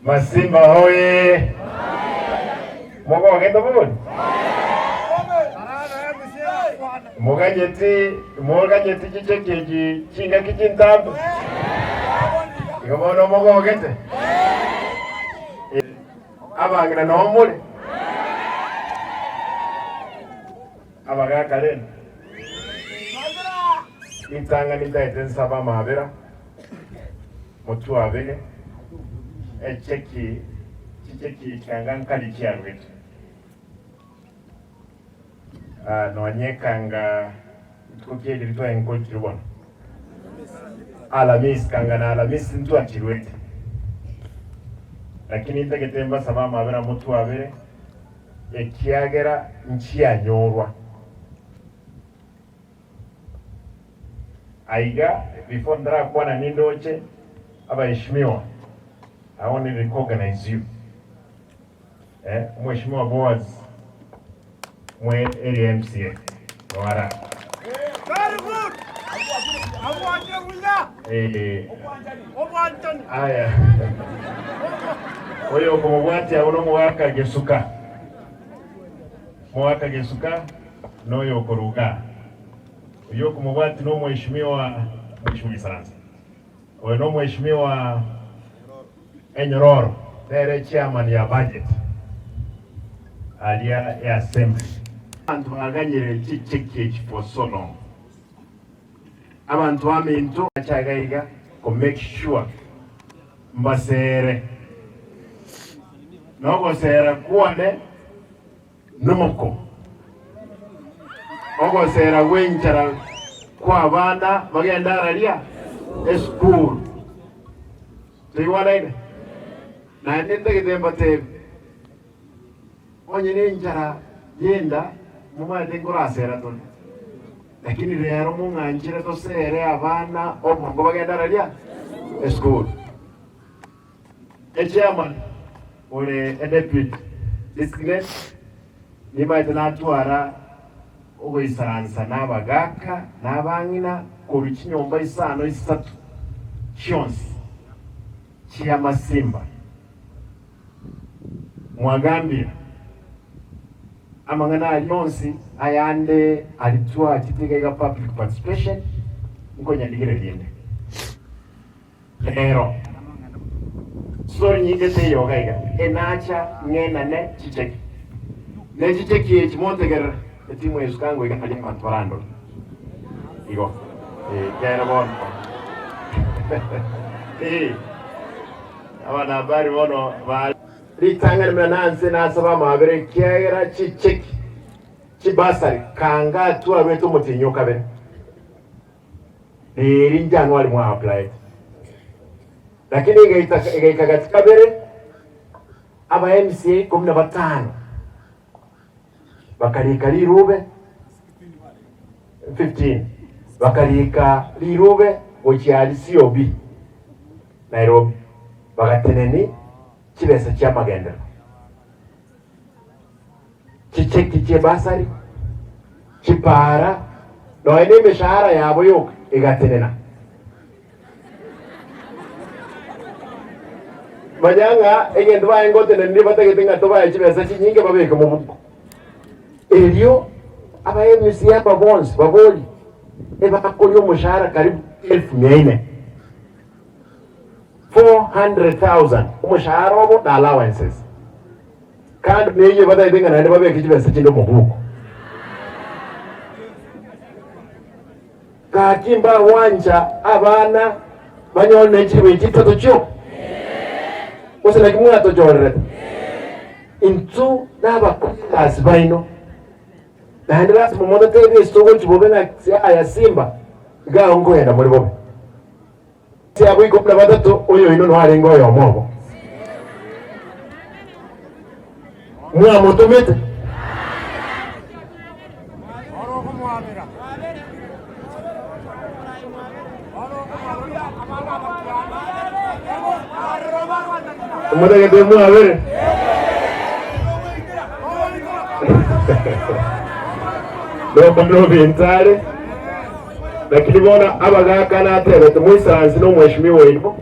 Masimba hoye! Mogo gendo bun. Moga nyeti chichekeji chinga kichintambu. Ikabono mogo gete. Abangina nomule. Abaga kalen. Itanga nitaiten saba mabera. Mutu abege. Echeki kangang kali chiarwit. Noanyekanga tukukeli litwa enkoti rubona. Alamis kanga na alamis ntu achirwete. Lakini integetemba saba mabera mutu abere. Ekiagera nchia nyorwa. Aiga before ndara kuwa na nindoche abaishimiwa. I want to recognize you. Mheshimiwa Boaz mwe area MCA. Nwara. Very good. Aya. Oyo kumubwati awono mwaka gesuka. Mwaka gesuka noyo koruga. Oyo kumubwati no mheshimiwa Saransi. Oyo no mheshimiwa Enyororo, tere chairman ya budget. Alia ya assembly. Abantu baganyire chichekechi for so long. Abantu aminto achagaiga ko make sure mbasere. Nogo sera kuone numoko. Ogo sera wenjara kwa bana bagenda alia school. Tiwana ine. Na nende kitembote onye ninjara yenda muma tengora sera ton lakini rero munganjira to sere abana obongo bagenda ralia school chairman ore deputy district nima itanatwara ogoisansa nabagaka nabangina korukinyomba isano isatu chionsi chia Masimba Mwagambira amangana alionsi ayande alitua chitegeka public participation nkonya ndigere liende lero story nyingi teyo gaiga enacha ngena ne chicheki ne chicheki echimontegera etimu esukango ikali mantwarando igo kera bon abana habari bono ba ritanga mnananze nasaba mabere kiagera chicheki chibasari kanga tu abeto mutinyoka be rinjano wali mwa apply lakini igaita katika bere aba MCA 15 bakalika lirube 15 bakalika lirube ochiali COB Nairobi bagateneni chibesa cha magendero chicheki chebasari chipara no ene mishahara yabo yoka igatenena banyanga egendo bayengote ne bategetinga toba chibesa chinyinge babeka mu buko elio aba MCA hapa bonds baboli bakakoliyo mushahara karibu 1400 400,000 umushahara wabo na allowances kandi niye badayidenga nande babeka ikibesa kindo muhuko kakimba wanja abana banyone chiwe kitoto cyo osena kimwato jorere intu nabakulas baino nandira mu modo tebe stogo chibobenga ya Simba gaongo yenda muri bobe siabu ikopna batatu oyo ino no arengo yo mobo mwa motomete umudage demu abere no bintare lakini bona abagaka na tebe tumuisanzi no mweshimiwe ibo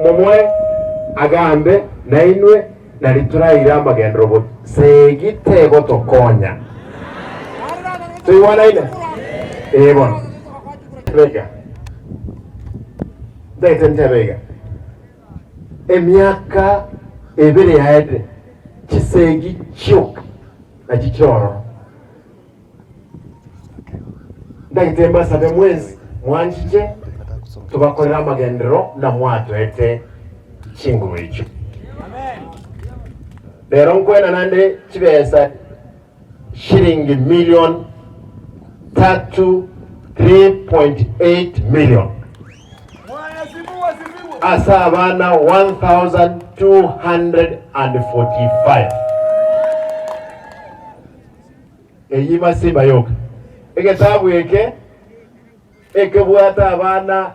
mumwe agambe nainwe nalituraira amagendo bo segitego tokonya tuiwana ine bon bega daitente bega emyaka ebere yaede kisegi chok na chichoro ndaitemba sabe mwezi mwanjije tubakorera amagendero na mwatwete chinguru icho lero nkwena nande chibesa shilingi milioni 3.8 million asa abana 1245 eyi masimba yoka eketabu eke ekebwata abana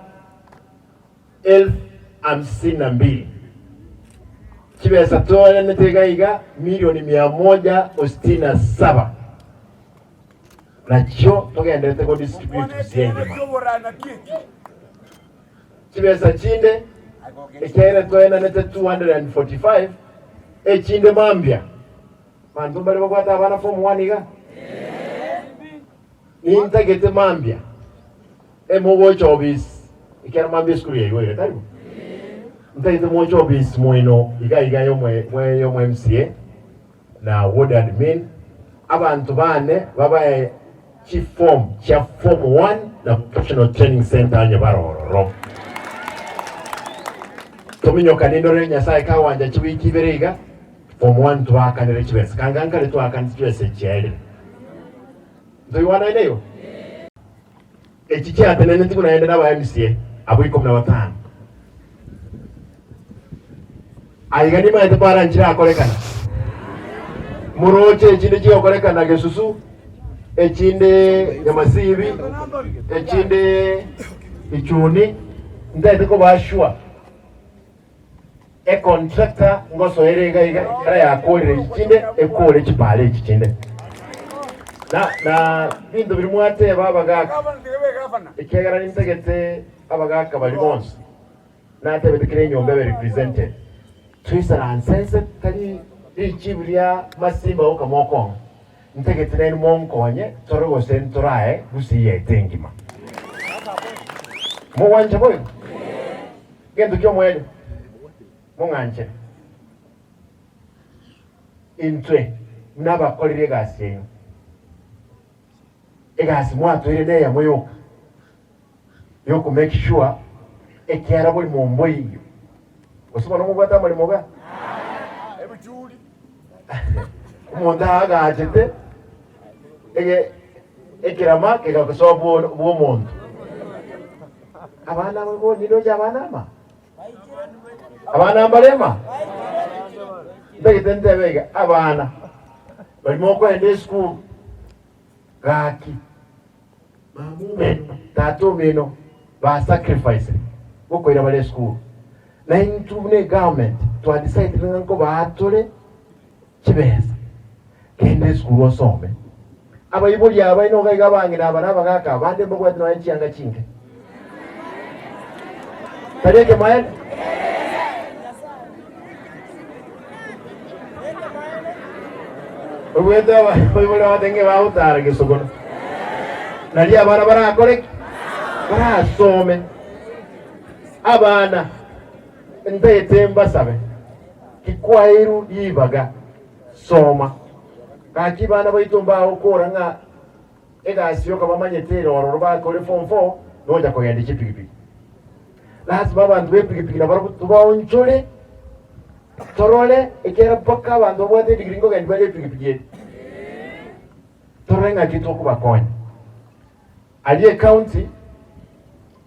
1052 kibesa toya netegaiga milioni 167 nakyo togendete ko distribute zenge kibesa chinde ekere toya nete 245 echinde mambya bantu bali bakwata abana form 1 iga intagete mambya emowocho obis ikera mambya school yeyo ile taribu ntagete mocho obis moino iga yomwe MCA na ward admin abantu bane babaye chief form 1 na professional training center anye baroro tominyoka nindore nyasaye kawanja chibiki berega form 1 twakanire chibese kangankale twakanire chibese chele ndoiwana ineyo echichi atenene tikunaende n'aba MCA abo 15 aigani maete para nchira akolekana muroche echinde chikokolekana gesusu echinde nyamasibi echinde ichuni ndaite ko bashwa contractor ngoso erega era yakorere ichinde ekore chipale ichinde na bintu biri mwate babagaka ikegara nintegete abagaka bali bonse nate betekire nyombe be represented twisara ansense kali ichibria masimba okamoko ntegete nene monkonye torogo sentorae busiye tengima mo wanje boy gendo kyo mwele monganje intwe nabakolire gasenyo egasi mwatu ile neya moyo yoko make sure ekyara buli mombo iyo osoma no mubata mali moga ebujuli umonda aga ajete ekirama kega kusobo bo muntu abana bo nino jabanama abana mbalema ndagitente bega abana bali moko ende school gaki mamume tato meno ba sacrifice boko ira bale school na intune government to decide nko ba atole kibesa kende school osome abayibuli abayino gaiga bangira abana bagaka bande boko tno ekyanga kinke tareke mael Uweda bayibuli watenge ba utara gisogono nali abana barakore barasome abana ndete mbasabe kikwairu yibaga soma kaki bana baitumba okora nga egasiyo kama manyetero ororo bakore form 4 noja ko yandi chipikipiki lazima abantu bepikipiki na barakutuba onchole torole ekera paka abantu bwate digringo gandi bale pikipiki torenga kitoko bakonya aliye county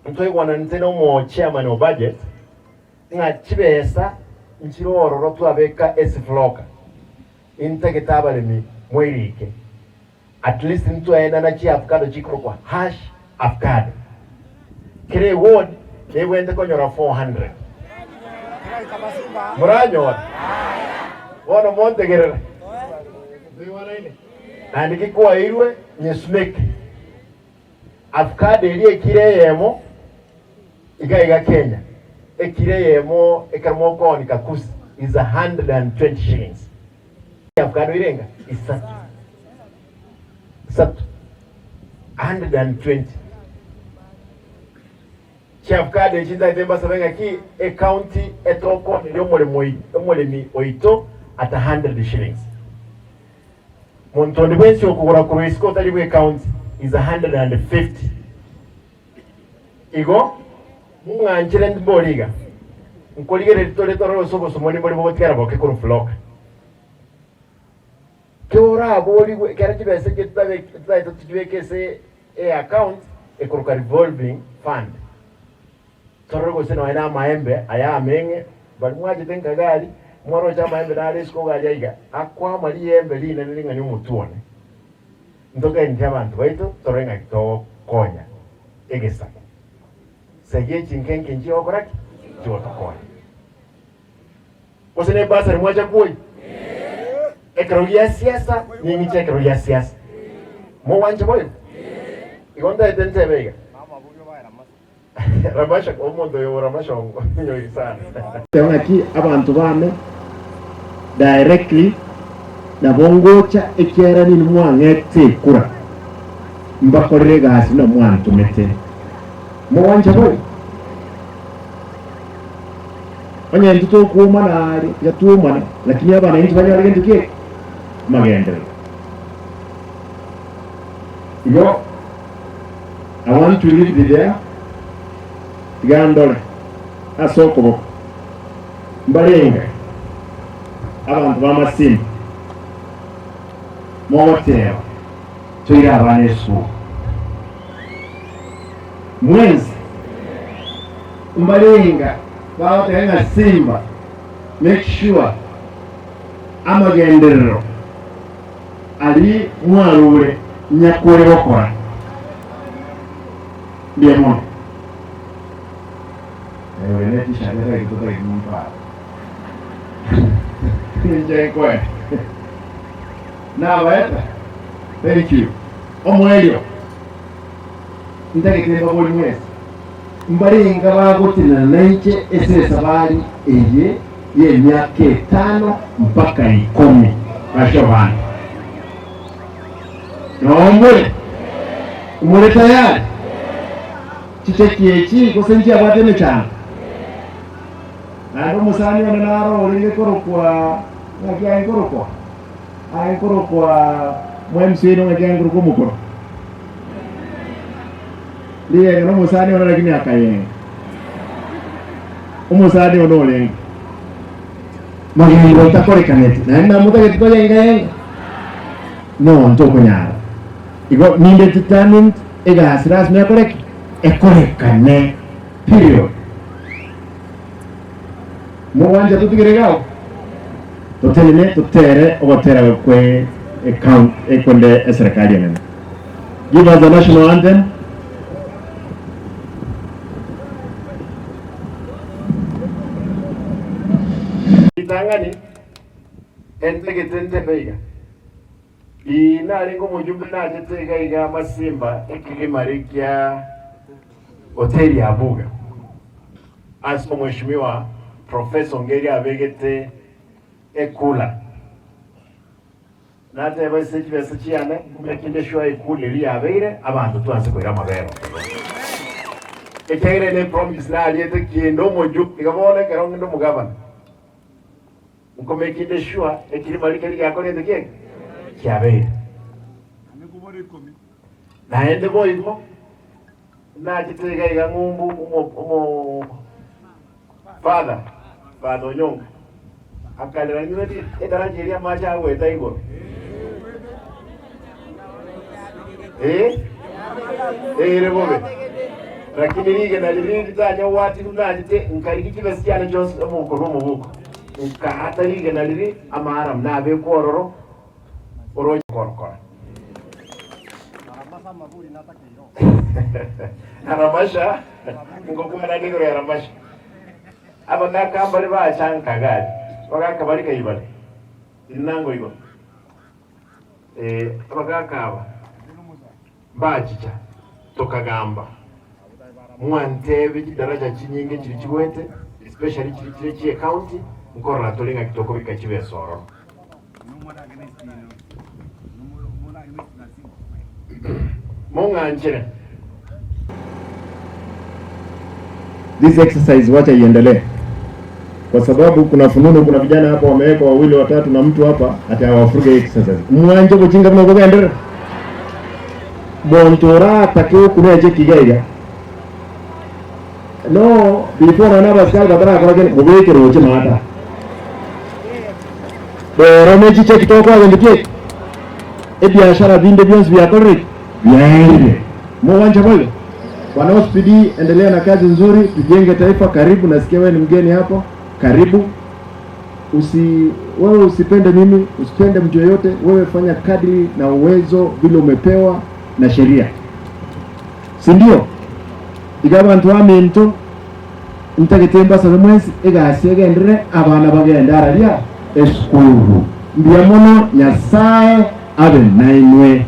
ntoi wana nteno mo chairman of budget nga chibesa nchiroro twabeka esfloka integeta balemi mwirike at least ntu aenda na chi afkado chikokwa hash afkado kire ward lewende konyora 400 muranyo wana montegerera ndiwana ine andiki kwa irwe nyesmek afkade ile kireyemo igaiga Kenya ekireyemo ekarmo ni kakusi is 120 shillings. Avocado irenga isatu 120. Avocado echiza itemba sabenga ki county etoko omulemi oito at 100 shillings. Montondi bwensi okugura ku risk otali bwe county is 150. Igo munganjire ndiboliga nkoligere tole toro sobo somoni boli botikara boke ku flock. Tora boli kera kibese kitabe tsaito tibekese account ekoroka revolving fund. Toro go seno ina maembe aya amenge bali mwaje tenga gali mwaro cha maembe na risko gali aiga akwa mali embe lina nilinga ni mutuone ndoka ndi abantu baito torenga to konya egesa sege chinkenke nji okoraki joto konya osene basa mwaje kuoi ekrogia siasa nyinyi chekrogia siasa mo wanje boyo igonda etente bega Ramasha omuntu yo ramasha nyo sana. Tewaki abantu bame directly na bongocha ekiera ni mwangete kura. Mbakorere gasi no mwantu mete. Mwanje boy. Onye ntito kuuma na ya tuuma lakini abana nti banya bagende ke magende. Yo I want to leave there. Gandole asoko mbalenga abantu bamasimu motero tuira abanesu mwezi mbalenga batenga simba make sure amagenderero ali mwarure nyakore bokora ndiemo Neti shanera ikutoka ikimpa. Nje kwe. Na waeta. Thank you. Omwelio. Ndake kile boli mwezi. Mbali ngaba gotina naiche ese sabari eye ye myaka 5 mpaka 10. Bashobana. Nomwe. Umure tayari. Chichekiyechi kosenjia batene cyane. Ando musani wana naro olinge korokwa ngakia inkorokwa inkorokwa mwemsino ngakia inkorokwa mukoro liye no musani wana lakini akaye umusani wana olinge magini rota kore kaneti na enda muta ketiko yenga no ntoko nyara igo ninde determined ega hasras me korek ekoreka period. Mwanja tutigirigao totelene totere ogotera kwe account ekonde serikali nene. Give us the national anthem. Itangani entege tente beiga ina lingo mujumbe na tetega iga masimba ekigimarikia hoteli ya Buga asko mheshimiwa Professor Ngeri abegete ekula nate base kibese cyane kumekinde shwa ekula iri abeire abantu twanse kwera mabero ekere ne promise na aliyete kiendo moju igabone kerongo ndo mugabana ukomekinde shwa ekiri malike iri yakole ndeke kyabeire na ende boyimo na kitega iga ngumbu umo Father Onyonga akalira nyuti edarajeria macha weta igo rebobe lakini lige na lige tanya wati tunajite nkariki kibesiana Jones omuko mubuko nka hata lige na lige amaram na be kororo oro korokora aramasha ngokuma na ngiro ya ramasha abagaka bali bachanka gari bagaka bali kayibale inango igo abagaka aba bachicha tokagamba mwantebe kidaraja chinyinge chiri chiwete especially chile county mkorra tolinga kitoko bikachibe soro monganjire. This exercise wacha iendelee, kwa sababu kuna fununu, kuna vijana hapa wameweka wawili watatu na mtu hapa atawafuruge exercise mwanje kuchinga mno kugendera bontora takio kuneje kigaiga no before na baskal batara kora mubeke roje mata bero mechi check toko agendike e biashara vinde byonse byakore byaire mwanje bole. Bwana Ospidi, endelea na kazi nzuri, tujenge taifa. Karibu, nasikia wewe ni mgeni hapo, karibu. Wewe usipende mimi, usipende mtu yoyote, wewe fanya kadri na uwezo vile umepewa na sheria, si ndio? Igaba ntwami mtu ntagetemba sabe mwezi egasiege ndire abana bagenda aralia eskuru ndiamono nyasaye abe naimwe